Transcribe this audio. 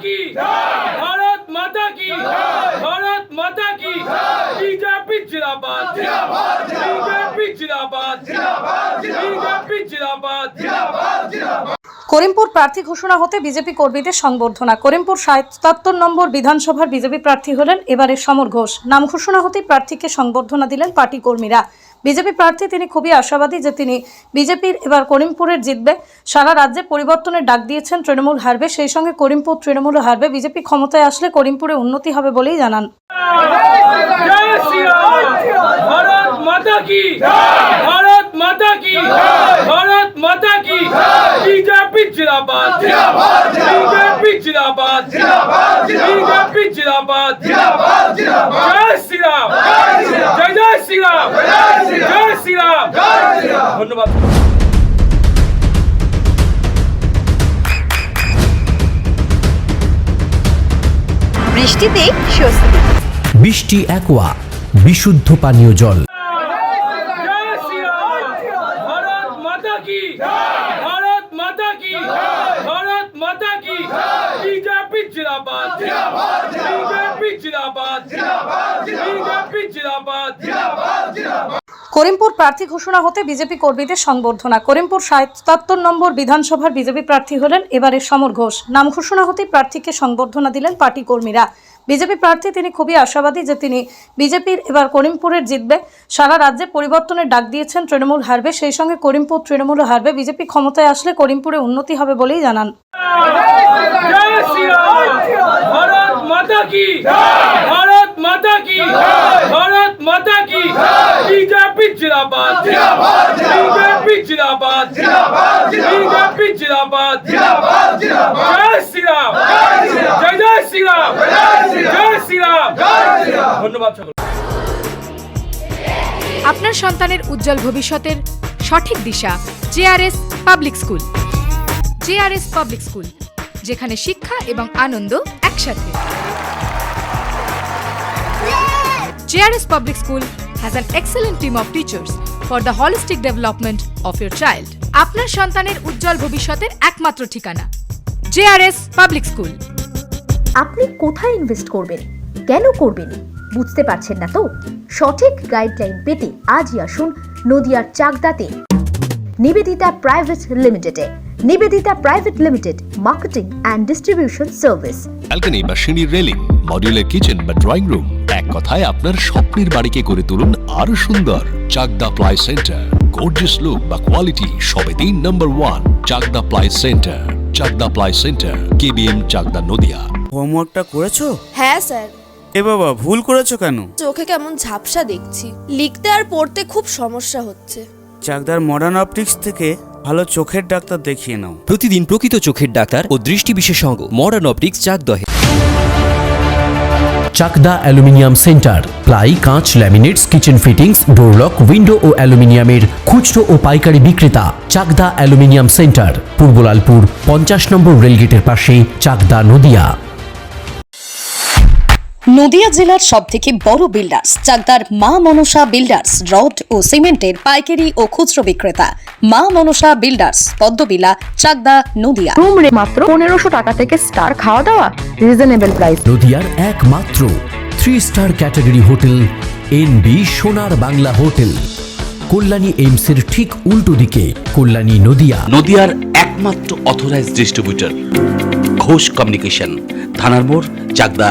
की भारत माता की भारत माता की बीजेपी जिंदाबाद बीजेपी जिंदाबाद बीजेपी जिंदाबाद করিমপুর প্রার্থী ঘোষণা হতে বিজেপি কর্মীদের সংবর্ধনা। করিমপুর ৭৭ নম্বর বিধানসভার বিজেপি প্রার্থী হলেন এবারের সমর ঘোষ। নাম ঘোষণা হতেই প্রার্থীকে সংবর্ধনা দিলেন পার্টি কর্মীরা। বিজেপি প্রার্থী তিনি খুবই আশাবাদী যে তিনি বিজেপির এবার করিমপুরের জিতবে। সারা রাজ্যে পরিবর্তনের ডাক দিয়েছেন তৃণমূল হারবে, সেই সঙ্গে করিমপুর তৃণমূলও হারবে। বিজেপি ক্ষমতায় আসলে করিমপুরে উন্নতি হবে বলেই জানান। जय श्री राम भारत माता की भारत माता की भारत माता की बीजेपी जिंदाबाद बीजेपी जिंदाबाद बीजेपी जिंदाबाद जय श्री राम जय जय श्री राम जय श्री राम धन्यवाद। বৃষ্টিতে স্বস্তি। বৃষ্টি অ্যাকোয়া বিশুদ্ধ পানীয় জল। जय श्री राम भारत माता की भारत माता की भारत माता की बीजेपी जिंदाबाद बीजेपी जिंदाबाद बीजेपी जिंदाबाद করিমপুর প্রার্থী ঘোষণা হতে বিজেপি কর্মীদের সংবর্ধনা। করিমপুর ৭৭ নম্বর বিধানসভার বিজেপি প্রার্থী হলেন এবারের সমর ঘোষ। নাম ঘোষণা হতেই প্রার্থীকে সংবর্ধনা দিলেন পার্টি কর্মীরা। বিজেপি প্রার্থী তিনি খুবই আশাবাদী যে তিনি বিজেপির এবার করিমপুরের জিতবে। সারা রাজ্যে পরিবর্তনের ডাক দিয়েছেন তৃণমূল হারবে, সেই সঙ্গে করিমপুর তৃণমূলও হারবে। বিজেপি ক্ষমতায় আসলে করিমপুরে উন্নতি হবে বলেই জানান। जय श्री राम भारत माता की भारत माता की भारत माता की बीजेपी जिंदाबाद बीजेपी जिंदाबाद बीजेपी जिंदाबाद जय श्री राम जय जय श्री राम जय श्री राम धन्यवाद। আপনার সন্তানের উজ্জ্বল ভবিষ্যতের সঠিক দিশা JRS public school. JRS public school, যেখানে শিক্ষা এবং আনন্দ একসাথে। JRS public school has an excellent team of teachers for the holistic development of your child. আপনার সন্তানের উজ্জ্বল ভবিষ্যতের একমাত্র ঠিকানা জেআরএস পাবলিক স্কুল। আপনি কোথায় ইনভেস্ট করবেন, কেন করবেন বুঝতে পারছেন না তো? সঠিক গাইডলাইন পেতে আজই আসুন নদিয়ার চাকদাতে নিবেদিতা প্রাইভেট লিমিটেডে। Nivedita private limited, marketing and distribution service. Balcony বা সিঁড়ির রেলিং, মডিউলার কিচেন বা ড্রয়িং রুম, এক কথায় আপনার স্বপ্নের বাড়িকে করে তুলুন আরো সুন্দর। Chakdaha ply centre, gorgeous look বা কোয়ালিটি সবেতেই number 1। Chakdaha ply centre, Chakdaha ply centre, KBM Chakdaha Nadia. হোমওয়ার্কটা করেছো? হ্যাঁ স্যার। এ বাবা, ভুল করেছো কেন? চোখে কেমন ঝাপসা দেখছি, লিখতে আর পড়তে খুব সমস্যা হচ্ছে। চাকদার মডার্ন অপটিক্স থেকে ভালো চোখের ডাক্তার দেখিয়ে নাও। প্রতিদিন প্রকৃত চোখের ডাক্তার ও দৃষ্টি বিশেষজ্ঞ মডার্ন অপটিক্স চাকদহে। চাকদা অ্যালুমিনিয়াম সেন্টার, প্লাই, কাঁচ, laminates, kitchen fittings, door lock, window ও অ্যালুমিনিয়ামের খুচরো ও পাইকারি বিক্রেতা। Chakdaha aluminium centre, Purbalalpur 50 number রেলগেটের পাশে, চাকদা নদিয়া। নদিয়া জেলার সবথেকে বড় বিল্ডার্স চাকদার মা মনসা বিল্ডার্স, রড ও সিমেন্টের পাইকারি ও খুচরো বিক্রেতা। মা মনসা বিল্ডার্স, পদ্মবিলা, চাকদা নদিয়া। রুম রে মাত্র 1500 টাকা থেকে স্টার, খাওয়া দাওয়া রিজনেবল প্রাইস। নদিয়ার একমাত্র 3 স্টার ক্যাটাগরি হোটেল এনবি সোনার বাংলা হোটেল, কল্যাণী এইমসের ঠিক উল্টো দিকে, কল্যাণী নদিয়া। নদিয়ার একমাত্র অথরাইজড ডিস্ট্রিবিউটর ঘোষ কমিউনিকেশন, থানার মোড়, চাকদা